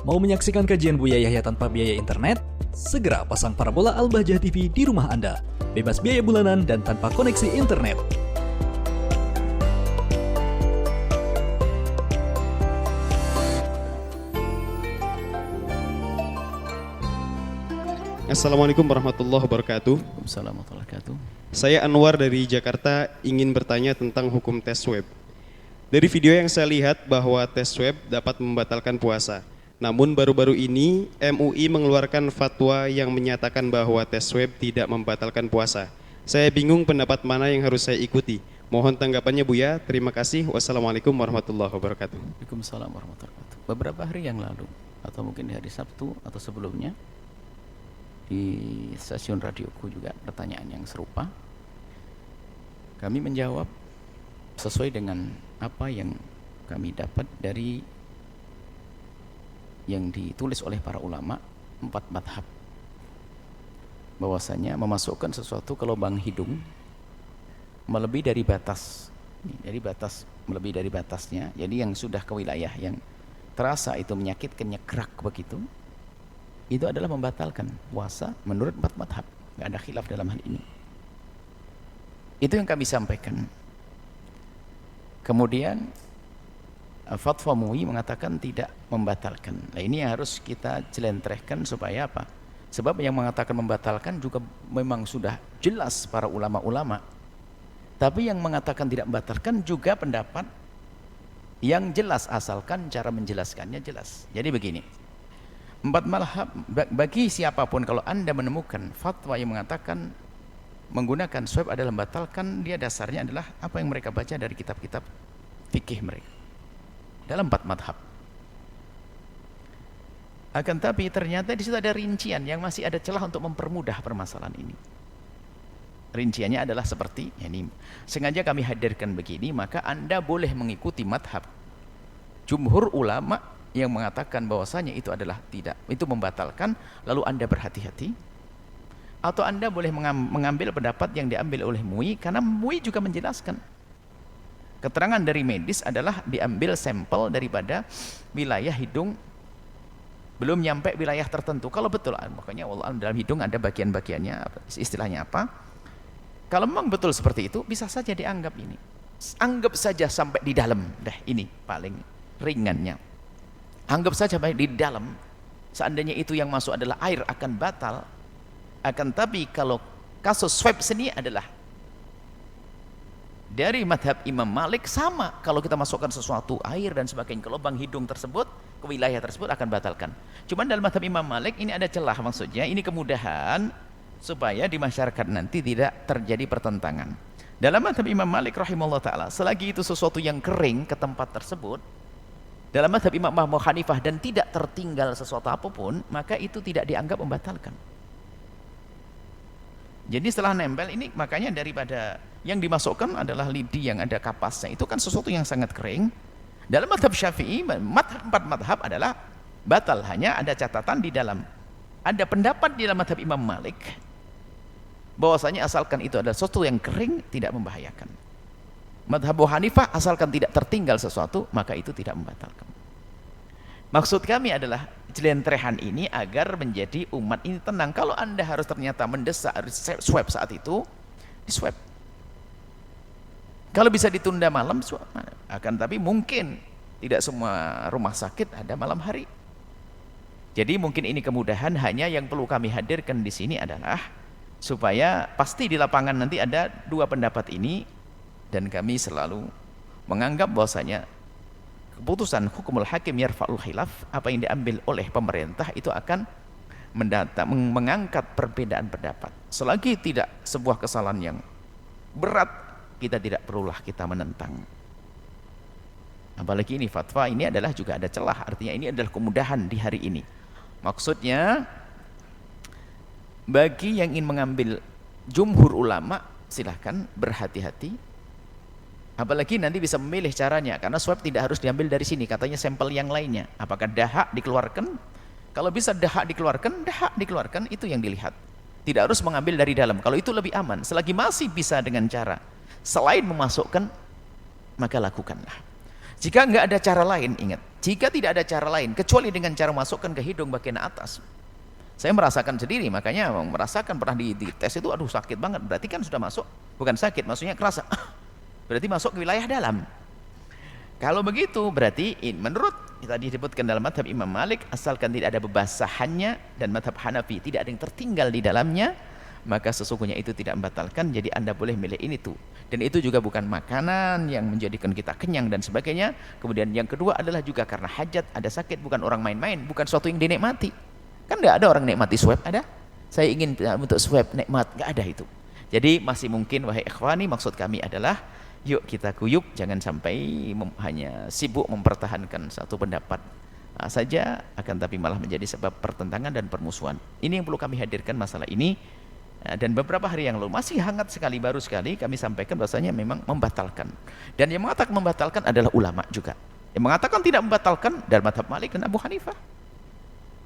Mau menyaksikan kajian Buya Yahya tanpa biaya internet? Segera pasang parabola Al-Bahjah TV di rumah Anda. Bebas biaya bulanan dan tanpa koneksi internet. Assalamualaikum warahmatullahi wabarakatuh. Waalaikumsalam warahmatullahi wabarakatuh. Saya Anwar dari Jakarta ingin bertanya tentang hukum tes swab. Dari video yang saya lihat bahwa tes swab dapat membatalkan puasa. Namun baru-baru ini MUI mengeluarkan fatwa yang menyatakan bahwa tes swab tidak membatalkan puasa. Saya bingung pendapat mana yang harus saya ikuti. Mohon tanggapannya Buya. Terima kasih. Wassalamualaikum warahmatullahi wabarakatuh. Waalaikumsalam warahmatullahi wabarakatuh. Beberapa hari yang lalu atau mungkin di hari Sabtu atau sebelumnya di stasiun radioku juga pertanyaan yang serupa. Kami menjawab sesuai dengan apa yang kami dapat dari yang ditulis oleh para ulama 4 madhab, bahwasanya memasukkan sesuatu ke lubang hidung melebihi dari batas, melebihi dari batasnya, jadi yang sudah ke wilayah yang terasa itu menyakitkan, nyekrak begitu, itu adalah membatalkan puasa menurut 4 madhab. Nggak ada khilaf dalam hal ini. Itu yang kami sampaikan. Kemudian fatwa MUI mengatakan tidak membatalkan. Nah, ini yang harus kita jelentrehkan supaya apa? Sebab yang mengatakan membatalkan juga memang sudah jelas para ulama-ulama. Tapi yang mengatakan tidak membatalkan juga pendapat yang jelas, asalkan cara menjelaskannya jelas. Jadi begini, 4 madhab, bagi siapapun kalau Anda menemukan fatwa yang mengatakan menggunakan swab adalah membatalkan, dia dasarnya adalah apa yang mereka baca dari kitab-kitab fikih mereka dalam 4 madhab. Akan tapi ternyata di situ ada rincian yang masih ada celah untuk mempermudah permasalahan ini. Rinciannya adalah seperti ini. Sengaja kami hadirkan begini, maka Anda boleh mengikuti madhab jumhur ulama yang mengatakan bahwasanya itu adalah tidak, itu membatalkan, lalu Anda berhati-hati. Atau Anda boleh mengambil pendapat yang diambil oleh MUI, karena MUI juga menjelaskan keterangan dari medis adalah diambil sampel daripada wilayah hidung belum nyampe wilayah tertentu. Kalau betul, makanya Allah dalam hidung ada bagian-bagiannya, istilahnya apa? Kalau memang betul seperti itu, bisa saja dianggap ini. Anggap saja sampai di dalam, ini paling ringannya. Anggap saja baik di dalam, seandainya itu yang masuk adalah air akan batal. Akan tapi kalau kasus swab seni adalah dari madhab Imam Malik sama, kalau kita masukkan sesuatu air dan sebagainya ke lubang hidung tersebut, ke wilayah tersebut akan batalkan. Cuman dalam madhab Imam Malik ini ada celah, maksudnya ini kemudahan supaya di masyarakat nanti tidak terjadi pertentangan. Dalam madhab Imam Malik rahimahullah ta'ala, selagi itu sesuatu yang kering ke tempat tersebut, dalam madhab Imam Abu Hanifah dan tidak tertinggal sesuatu apapun, maka itu tidak dianggap membatalkan. Jadi setelah nempel ini, makanya daripada yang dimasukkan adalah lidi yang ada kapasnya, itu kan sesuatu yang sangat kering. Dalam madhab Syafi'i, 4 madhab adalah batal, hanya ada catatan di dalam, ada pendapat di dalam madhab Imam Malik bahwasanya asalkan itu adalah sesuatu yang kering tidak membahayakan. Madhab Abu Hanifah asalkan tidak tertinggal sesuatu maka itu tidak membatalkan. Maksud kami adalah jelentrehan ini agar menjadi umat ini tenang. Kalau Anda harus ternyata mendesak swab saat itu, di swab. Kalau bisa ditunda malam, swab. Akan tapi mungkin tidak semua rumah sakit ada malam hari. Jadi mungkin ini kemudahan, hanya yang perlu kami hadirkan di sini adalah supaya pasti di lapangan nanti ada 2 pendapat ini, dan kami selalu menganggap bahwasanya keputusan hukumul hakim yarfa'ul khilaf, apa yang diambil oleh pemerintah itu akan mengangkat perbedaan pendapat. Selagi tidak sebuah kesalahan yang berat, kita tidak perlulah kita menentang. Apalagi ini fatwa ini adalah juga ada celah, artinya ini adalah kemudahan di hari ini. Maksudnya bagi yang ingin mengambil jumhur ulama silahkan berhati-hati. Apalagi nanti bisa memilih caranya, karena swab tidak harus diambil dari sini, katanya sampel yang lainnya. Apakah dahak dikeluarkan? Kalau bisa dahak dikeluarkan, itu yang dilihat. Tidak harus mengambil dari dalam, kalau itu lebih aman. Selagi masih bisa dengan cara selain memasukkan, maka lakukanlah. Jika enggak ada cara lain, ingat, Jika tidak ada cara lain kecuali dengan cara masukkan ke hidung bagian atas. Saya merasakan sendiri, makanya merasakan pernah di tes itu, aduh sakit banget. Berarti kan sudah masuk, bukan sakit, maksudnya kerasa. Berarti masuk ke wilayah dalam. Kalau begitu berarti menurut tadi disebutkan dalam mazhab Imam Malik, asalkan tidak ada bebasahannya, dan mazhab Hanafi tidak ada yang tertinggal di dalamnya, maka sesungguhnya itu tidak membatalkan. Jadi Anda boleh milih ini tuh. Dan itu juga bukan makanan yang menjadikan kita kenyang dan sebagainya. Kemudian yang kedua adalah juga karena hajat, ada sakit, bukan orang main-main, bukan suatu yang dinikmati. Kan nggak ada orang nikmati swab, ada? Saya ingin untuk swab nikmat, nggak ada itu. Jadi masih mungkin, wahai ikhwani, maksud kami adalah yuk kita guyup, jangan sampai hanya sibuk mempertahankan satu pendapat saja, akan tapi malah menjadi sebab pertentangan dan permusuhan. Ini yang perlu kami hadirkan masalah ini. Dan beberapa hari yang lalu masih hangat sekali, baru sekali kami sampaikan bahasanya memang membatalkan. Dan yang mengatakan membatalkan adalah ulama juga. Yang mengatakan tidak membatalkan dari mazhab Malik dan Abu Hanifah.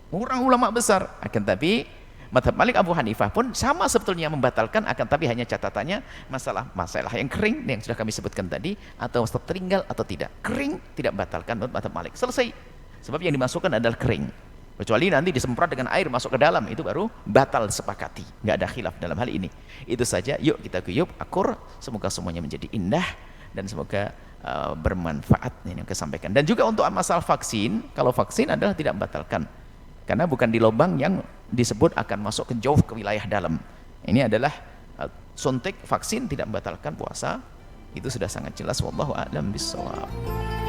Orang ulama besar. Akan tapi mazhab Malik, Abu Hanifah pun sama sebetulnya membatalkan, akan tapi hanya catatannya masalah yang kering yang sudah kami sebutkan tadi, atau tertinggal atau tidak. Kering tidak membatalkan menurut mazhab Malik. Selesai. Sebab yang dimasukkan adalah kering. Kecuali nanti disemprot dengan air masuk ke dalam, itu baru batal sepakati. Nggak ada khilaf dalam hal ini. Itu saja, yuk kita guyup, akur, semoga semuanya menjadi indah dan semoga bermanfaat ini yang saya sampaikan. Dan juga untuk masalah vaksin, kalau vaksin adalah tidak membatalkan. Karena bukan di lubang yang disebut akan masuk ke jauh ke wilayah dalam. Ini adalah suntik vaksin tidak membatalkan puasa. Itu sudah sangat jelas, wallahu a'lam bishawab.